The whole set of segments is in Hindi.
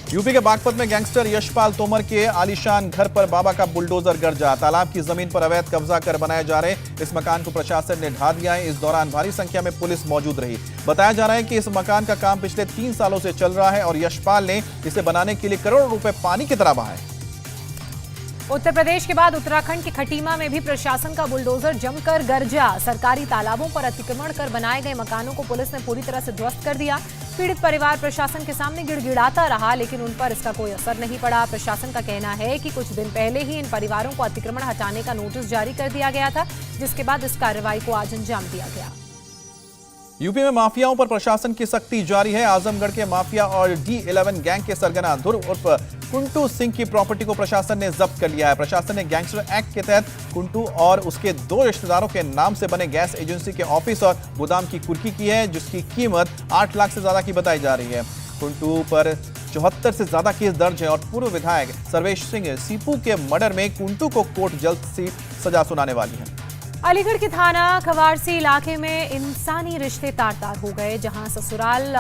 यूपी के बागपत में गैंगस्टर यशपाल तोमर के आलीशान घर पर बाबा का बुलडोजर गरजा। तालाब की जमीन पर अवैध कब्जा कर बनाए जा रहे इस मकान को प्रशासन ने ढा दिया है। इस दौरान भारी संख्या में पुलिस मौजूद रही। बताया जा रहा है कि इस मकान का काम पिछले 3 सालों से चल रहा है और यशपाल ने इसे बनाने के लिए करोड़ों रुपए पानी की तरह बहाए। उत्तर प्रदेश के बाद उत्तराखंड के खटीमा में भी प्रशासन का बुलडोजर जमकर गरजा। सरकारी तालाबों पर अतिक्रमण कर बनाए गए मकानों को पुलिस ने पूरी तरह से ध्वस्त कर दिया। पीड़ित परिवार प्रशासन के सामने गिड़गिड़ाता रहा, लेकिन उन पर इसका कोई असर नहीं पड़ा। प्रशासन का कहना है कि कुछ दिन पहले ही इन परिवारों को अतिक्रमण हटाने का नोटिस जारी कर दिया गया था, जिसके बाद इस कार्रवाई को आज अंजाम दिया गया। यूपी में माफियाओं पर प्रशासन की सख्ती जारी है। आजमगढ़ के माफिया और D11 गैंग के सरगना ध्रुव उर्फ कुंटू सिंह की प्रॉपर्टी को प्रशासन ने जब्त कर लिया है। प्रशासन ने गैंगस्टर एक्ट के तहत कुंटू और उसके 2 रिश्तेदारों के नाम से बने गैस एजेंसी के ऑफिस और गोदाम की कुर्की की है, जिसकी कीमत 8 लाख से ज्यादा की बताई जा रही है। कुंटू पर 74 से ज्यादा केस दर्ज है और पूर्व विधायक सर्वेश सिंह सीपू के मर्डर में कुंटू को कोर्ट जल्द सी सजा सुनाने वाली है। अलीगढ़ के थाना खवारसी इलाके में इंसानी रिश्ते तार-तार हो गए, जहां ससुराल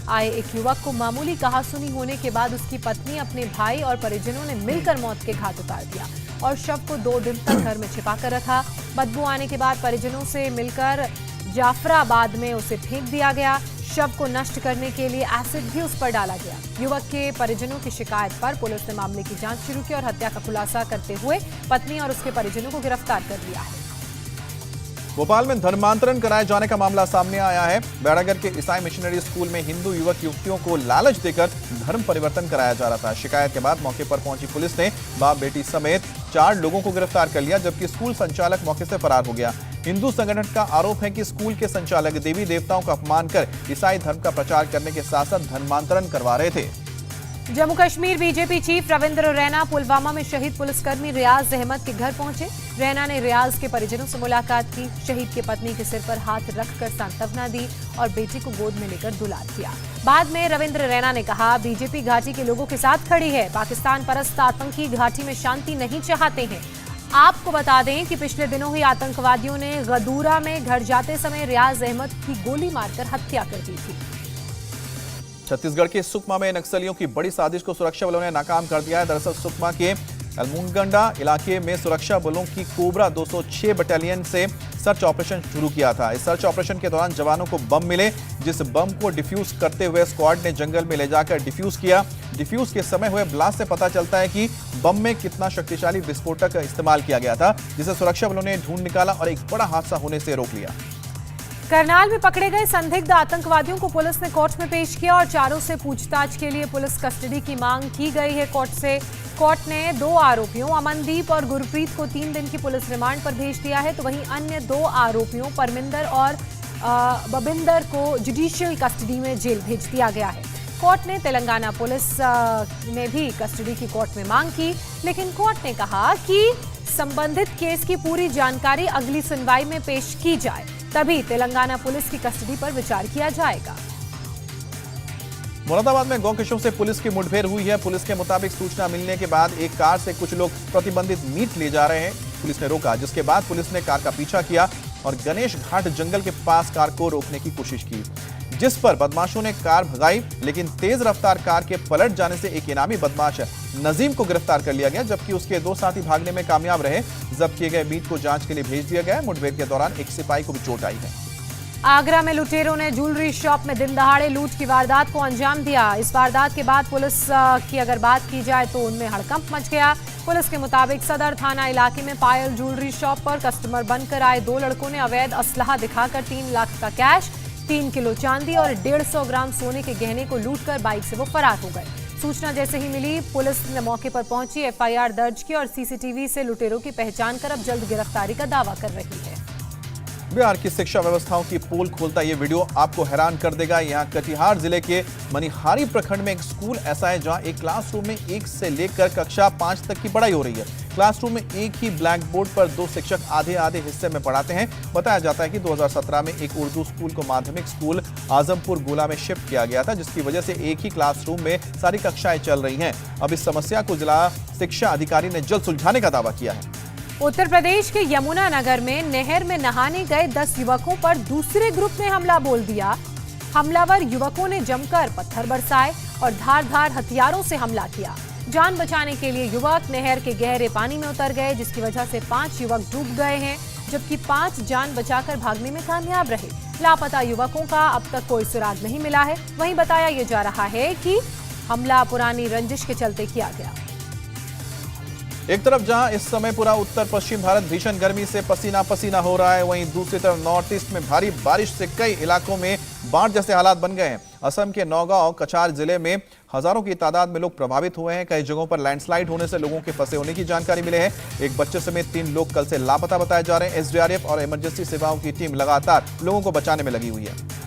आए एक युवक को मामूली कहासुनी होने के बाद उसकी पत्नी, अपने भाई और परिजनों ने मिलकर मौत के घाट उतार दिया और शव को 2 दिन तक घर में छिपा कर रखा। बदबू आने के बाद परिजनों से मिलकर जाफराबाद में उसे फेंक दिया गया। शव को नष्ट करने के लिए एसिड भी उस पर डाला गया। युवक के परिजनों की शिकायत पर पुलिस ने मामले की जांच शुरू की और हत्या का खुलासा करते हुए पत्नी और उसके परिजनों को गिरफ्तार कर लिया है। भोपाल में धर्मांतरण कराए जाने का मामला सामने आया है। बैरागढ़ के ईसाई मिशनरी स्कूल में हिंदू युवक युवतियों को लालच देकर धर्म परिवर्तन कराया जा रहा था। शिकायत के बाद मौके पर पहुंची पुलिस ने बाप बेटी समेत 4 लोगों को गिरफ्तार कर लिया, जबकि स्कूल संचालक मौके से फरार हो गया। हिंदू संगठन का आरोप है कि स्कूल के संचालक देवी देवताओं का अपमान कर ईसाई धर्म का प्रचार करने के साथ साथ धर्मांतरण करवा रहे थे। जम्मू कश्मीर बीजेपी चीफ रविंद्र रैना पुलवामा में शहीद पुलिसकर्मी रियाज अहमद के घर पहुंचे। रैना ने रियाज के परिजनों से मुलाकात की, शहीद की पत्नी के सिर पर हाथ रखकर सांत्वना दी और बेटी को गोद में लेकर दुलार किया। बाद में रविंद्र रैना ने कहा, बीजेपी घाटी के लोगों के साथ खड़ी है। पाकिस्तान परस्त आतंकी घाटी में शांति नहीं चाहते हैं। आपको बता दें कि पिछले दिनों ही आतंकवादियों ने गदूरा में घर जाते समय रियाज अहमद की गोली मारकर हत्या कर दी थी। छत्तीसगढ़ के सुकमा में नक्सलियों की बड़ी साजिश को सुरक्षा बलों ने नाकाम कर दिया है। दरअसल सुकमा के अलमुंगंडा इलाके में सुरक्षा बलों की कोबरा 206 बटालियन से सर्च ऑपरेशन शुरू किया था। इस सर्च ऑपरेशन के दौरान जवानों को बम मिले, जिस बम को डिफ्यूज करते हुए स्क्वाड ने जंगल में ले जाकर डिफ्यूज किया। डिफ्यूज के समय हुए ब्लास्ट से पता चलता है कि बम में कितना शक्तिशाली विस्फोटक इस्तेमाल किया गया था, जिसे सुरक्षा बलों ने ढूंढ निकाला और एक बड़ा हादसा होने से रोक लिया। करनाल में पकड़े गए संदिग्ध आतंकवादियों को पुलिस ने कोर्ट में पेश किया और चारों से पूछताछ के लिए पुलिस कस्टडी की मांग की गई है कोर्ट से। कोर्ट ने 2 आरोपियों अमनदीप और गुरप्रीत को 3 दिन की पुलिस रिमांड पर भेज दिया है, तो वहीं अन्य 2 आरोपियों परमिंदर और बबिंदर को जुडिशियल कस्टडी में जेल भेज दिया गया है। कोर्ट ने तेलंगाना पुलिस ने भी कस्टडी की कोर्ट में मांग की, लेकिन कोर्ट ने कहा कि संबंधित केस की पूरी जानकारी अगली सुनवाई में पेश की जाए, तभी तेलंगाना पुलिस की कस्टडी पर विचार किया जाएगा। मुरादाबाद में गौकिशों से पुलिस की मुठभेड़ हुई है। पुलिस के मुताबिक सूचना मिलने के बाद एक कार से कुछ लोग प्रतिबंधित मीट ले जा रहे हैं। पुलिस ने रोका, जिसके बाद पुलिस ने कार का पीछा किया और गणेश घाट जंगल के पास कार को रोकने की कोशिश की, जिस पर बदमाशों ने कार भगाई, लेकिन तेज रफ्तार कार के पलट जाने से एक इनामी बदमाश नजीम को गिरफ्तार कर लिया गया, जबकि उसके 2 साथी भागने में कामयाब रहे। जब्त किए गए मीट को जांच के लिए भेज दिया गया है। मुठभेड़ के दौरान एक सिपाही को भी चोट आई है। आगरा में लुटेरों ने ज्वेलरी शॉप में दिन दहाड़े लूट की वारदात को अंजाम दिया। इस वारदात के बाद पुलिस की अगर बात की जाए तो उनमें हड़कंप मच गया। पुलिस के मुताबिक सदर थाना इलाके में पायल ज्वेलरी शॉप पर कस्टमर बनकर आए 2 लड़कों ने अवैध असलहा दिखाकर 3 लाख का कैश, 3 किलो चांदी और 150 ग्राम सोने के गहने को लूटकर बाइक से वो फरार हो गए। सूचना जैसे ही मिली, पुलिस ने मौके पर पहुंची, FIR दर्ज की और CCTV से लुटेरों की पहचान कर अब जल्द गिरफ्तारी का दावा कर रही है। बिहार की शिक्षा व्यवस्थाओं की पोल खोलता ये वीडियो आपको हैरान कर देगा। यहाँ कटिहार जिले के मनिहारी प्रखंड में एक स्कूल ऐसा है जहाँ एक क्लासरूम में 1 से लेकर कक्षा 5 तक की पढ़ाई हो रही है। क्लासरूम में एक ही ब्लैक बोर्ड पर 2 शिक्षक आधे आधे हिस्से में पढ़ाते हैं। बताया जाता है कि 2017 में एक उर्दू स्कूल को माध्यमिक स्कूल आजमपुर गोला में शिफ्ट किया गया था, जिसकी वजह से एक ही क्लासरूम में सारी कक्षाएं चल रही हैं। अब इस समस्या को जिला शिक्षा अधिकारी ने जल्द सुलझाने का दावा किया है। उत्तर प्रदेश के यमुनानगर में नहर में नहाने गए 10 युवकों पर दूसरे ग्रुप ने हमला बोल दिया। हमलावर युवकों ने जमकर पत्थर बरसाए और धारदार हथियारों से हमला किया। जान बचाने के लिए युवक नहर के गहरे पानी में उतर गए, जिसकी वजह से 5 युवक डूब गए हैं, जबकि 5 जान बचाकर भागने में कामयाब रहे। लापता युवकों का अब तक कोई सुराग नहीं मिला है। वहीं बताया यह जा रहा है कि हमला पुरानी रंजिश के चलते किया गया। एक तरफ जहां इस समय पूरा उत्तर पश्चिम भारत भीषण गर्मी से पसीना पसीना हो रहा है, वहीं दूसरी तरफ नॉर्थ ईस्ट में भारी बारिश से कई इलाकों में बाढ़ जैसे हालात बन गए हैं। असम के नौगांव कछार जिले में हजारों की तादाद में लोग प्रभावित हुए हैं। कई जगहों पर लैंडस्लाइड होने से लोगों के फंसे होने की जानकारी मिले है। एक बच्चे समेत 3 लोग कल से लापता बताए जा रहे हैं। एसडीआरएफ और इमरजेंसी सेवाओं की टीम लगातार लोगों को बचाने में लगी हुई है।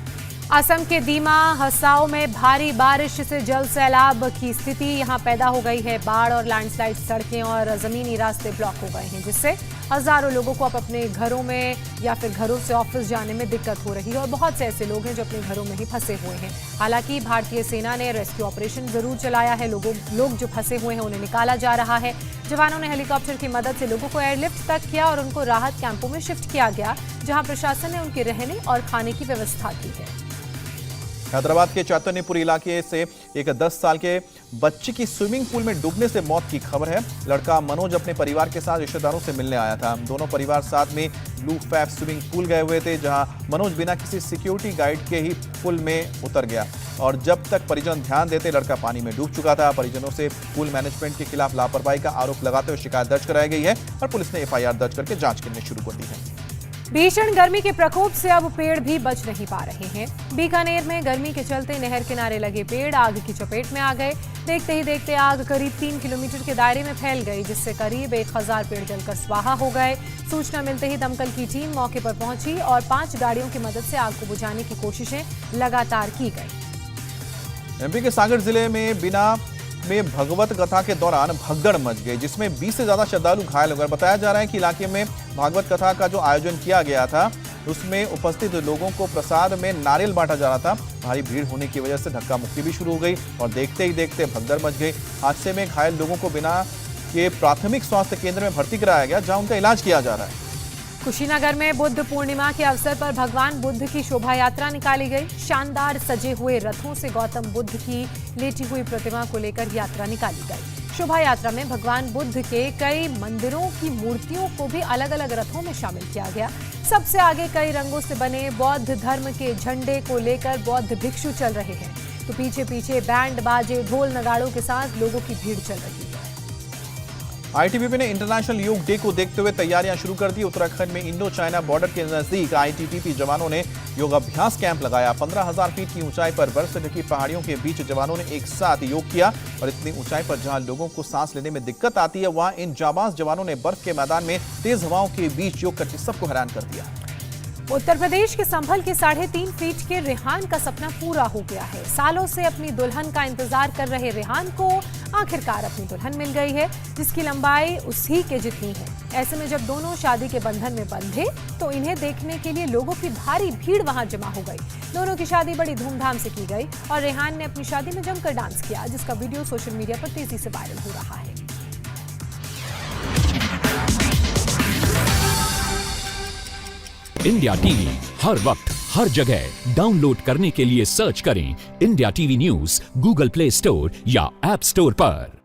असम के दीमा हसाओ में भारी बारिश से जल सैलाब की स्थिति यहां पैदा हो गई है। बाढ़ और लैंडस्लाइड सड़कें और जमीनी रास्ते ब्लॉक हो गए हैं, जिससे हजारों लोगों को अब अपने घरों में या फिर घरों से ऑफिस जाने में दिक्कत हो रही है और बहुत से ऐसे लोग हैं जो अपने घरों में ही फंसे हुए हैं। हालांकि भारतीय सेना ने रेस्क्यू ऑपरेशन जरूर चलाया है। लोग जो फंसे हुए हैं उन्हें निकाला जा रहा है। जवानों ने हेलीकॉप्टर की मदद से लोगों को एयरलिफ्ट तक किया और उनको राहत कैंपों में शिफ्ट किया गया, जहां प्रशासन ने उनके रहने और खाने की व्यवस्था की है। हैदराबाद के चैतन्यपुर इलाके से एक 10 साल के बच्चे की स्विमिंग पूल में डूबने से मौत की खबर है। लड़का मनोज अपने परिवार के साथ रिश्तेदारों से मिलने आया था। दोनों परिवार साथ में ब्लू फैप स्विमिंग पूल गए हुए थे, जहां मनोज बिना किसी सिक्योरिटी गाइड के ही पूल में उतर गया और जब तक परिजन ध्यान देते लड़का पानी में डूब चुका था। परिजनों से पूल मैनेजमेंट के खिलाफ लापरवाही का आरोप लगाते हुए शिकायत दर्ज कराई गई है और पुलिस ने एफआईआर दर्ज करके जांच करनी शुरू कर दी है। भीषण गर्मी के प्रकोप से अब पेड़ भी बच नहीं पा रहे हैं। बीकानेर में गर्मी के चलते नहर किनारे लगे पेड़ आग की चपेट में आ गए। देखते ही देखते आग करीब 3 किलोमीटर के दायरे में फैल गई, जिससे करीब 1000 पेड़ जलकर स्वाहा हो गए। सूचना मिलते ही दमकल की टीम मौके पर पहुंची और 5 गाड़ियों की मदद से आग को बुझाने की कोशिशें लगातार की गई। एमपी के सागर जिले में बिना में भगवत कथा के दौरान भगदड़ मच गई, जिसमें 20 से ज्यादा श्रद्धालु घायल हो गए। बताया जा रहा है कि इलाके में भागवत कथा का जो आयोजन किया गया था, उसमें उपस्थित लोगों को प्रसाद में नारियल बांटा जा रहा था। भारी भीड़ होने की वजह से धक्का मुक्की भी शुरू हो गई और देखते ही देखते भगदड़ मच गई। हादसे में घायल लोगों को बिना के प्राथमिक स्वास्थ्य केंद्र में भर्ती कराया गया, जहां उनका इलाज किया जा रहा है। कुशीनगर में बुद्ध पूर्णिमा के अवसर पर भगवान बुद्ध की शोभा यात्रा निकाली गई। शानदार सजे हुए रथों से गौतम बुद्ध की लेटी हुई प्रतिमा को लेकर यात्रा निकाली गई। शोभा यात्रा में भगवान बुद्ध के कई मंदिरों की मूर्तियों को भी अलग अलग रथों में शामिल किया गया। सबसे आगे कई रंगों से बने बौद्ध धर्म के झंडे को लेकर बौद्ध भिक्षु चल रहे हैं, तो पीछे पीछे बैंड बाजे ढोल नगाड़ों के साथ लोगों की भीड़ चल रही है। आईटीबीपी ने इंटरनेशनल योग डे को देखते हुए तैयारियां शुरू कर दी। उत्तराखंड में इंडो चाइना बॉर्डर के नजदीक आईटीबीपी जवानों ने योगाभ्यास कैंप लगाया। 15,000 फीट की ऊंचाई पर बर्फ से ढकी पहाड़ियों के बीच जवानों ने एक साथ योग किया और इतनी ऊंचाई पर जहां लोगों को सांस लेने में दिक्कत आती है, वहां इन जाबाज जवानों ने बर्फ के मैदान में तेज हवाओं के बीच योग करके सबको हैरान कर दिया। उत्तर प्रदेश के संभल के 3.5 फीट के रेहान का सपना पूरा हो गया है। सालों से अपनी दुल्हन का इंतजार कर रहे रेहान को आखिरकार अपनी दुल्हन मिल गई है, जिसकी लंबाई उसी के जितनी है। ऐसे में जब दोनों शादी के बंधन में बंधे तो इन्हें देखने के लिए लोगों की भारी भीड़ वहां जमा हो गई। दोनों की शादी बड़ी धूमधाम से की गई और रेहान ने अपनी शादी में जमकर डांस किया, जिसका वीडियो सोशल मीडिया पर तेजी से वायरल हो रहा है। इंडिया टीवी हर वक्त हर जगह डाउनलोड करने के लिए सर्च करें India TV news Google play store या ऐप स्टोर पर।